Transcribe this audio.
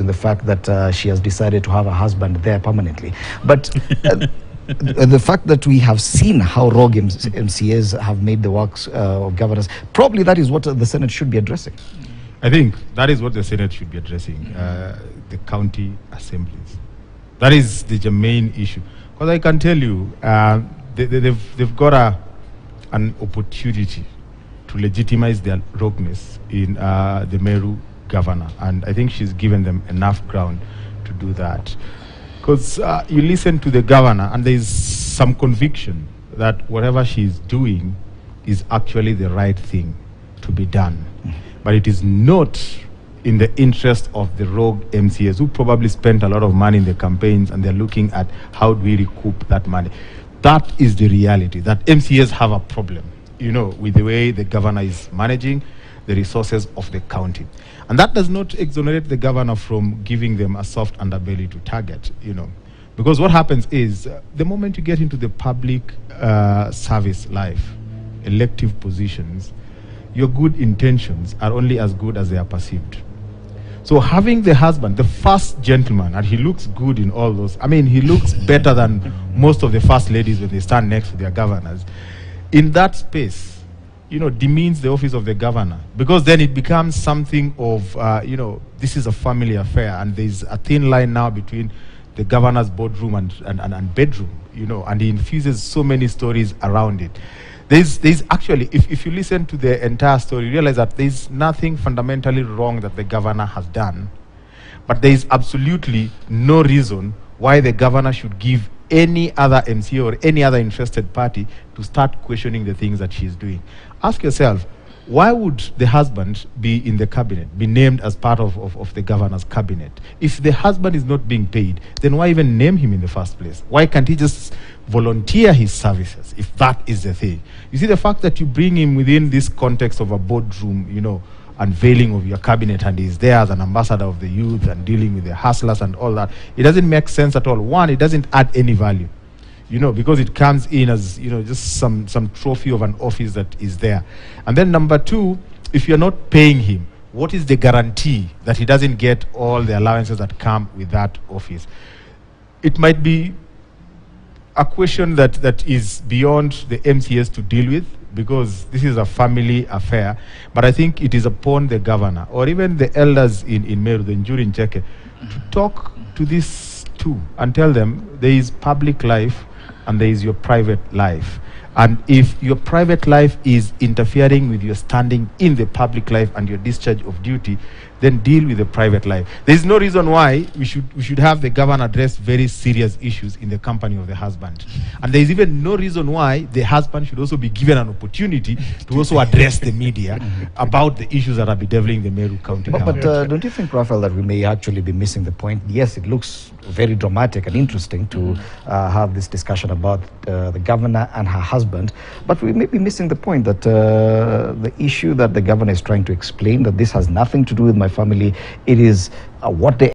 in the fact that she has decided to have a husband there permanently. But the fact that we have seen how rogue MCAs have made the works of governors, probably that is what the Senate should be addressing. I think that is what the Senate should be addressing, the county assemblies. That is the main issue. Because I can tell you, they've got an opportunity to legitimize their rogueness in the Meru governor. And I think she's given them enough ground to do that. Because you listen to the governor and there's some conviction that whatever she's doing is actually the right thing to be done. But it is not in the interest of the rogue MCAs who probably spent a lot of money in the campaigns and they're looking at how do we recoup that money. That is the reality, that MCAs have a problem, you know, with the way the governor is managing the resources of the county. And that does not exonerate the governor from giving them a soft underbelly to target, you know. Because what happens is, the moment you get into the public service life, elective positions, your good intentions are only as good as they are perceived. So having the husband, the first gentleman, and he looks good in all those, I mean, he looks better than most of the first ladies when they stand next to their governors. In that space, you know, demeans the office of the governor, because then it becomes something of, you know, this is a family affair, and there's a thin line now between the governor's boardroom and bedroom, you know, and he infuses so many stories around it. There's actually, if you listen to the entire story, you realize that there's nothing fundamentally wrong that the governor has done, but there is absolutely no reason why the governor should give any other MCA or any other interested party to start questioning the things that she's doing. Ask yourself, why would the husband be in the cabinet, be named as part of the governor's cabinet? If the husband is not being paid, then why even name him in the first place? Why can't he just volunteer his services, if that is the thing? You see, the fact that you bring him within this context of a boardroom, you know, unveiling of your cabinet, and he's there as an ambassador of the youth and dealing with the hustlers and all that, it doesn't make sense at all. One, it doesn't add any value, you know, because it comes in as, you know, just some trophy of an office that is there. And then number two, if you're not paying him, what is the guarantee that he doesn't get all the allowances that come with that office? It might be a question that is beyond the MCS to deal with, because this is a family affair. But I think it is upon the governor or even the elders in Meru, the Njuri Ncheke, to talk to these two and tell them there is public life and there is your private life. And if your private life is interfering with your standing in the public life and your discharge of duty, then deal with the private life. There is no reason why we should have the governor address very serious issues in the company of the husband. And there is even no reason why the husband should also be given an opportunity to also address the media about the issues that are bedeviling the Meru County government. But don't you think, Raphael, that we may actually be missing the point? Yes, it looks very dramatic and interesting to have this discussion about the governor and her husband, but we may be missing the point that the issue that the governor is trying to explain, that this has nothing to do with my family, it is what they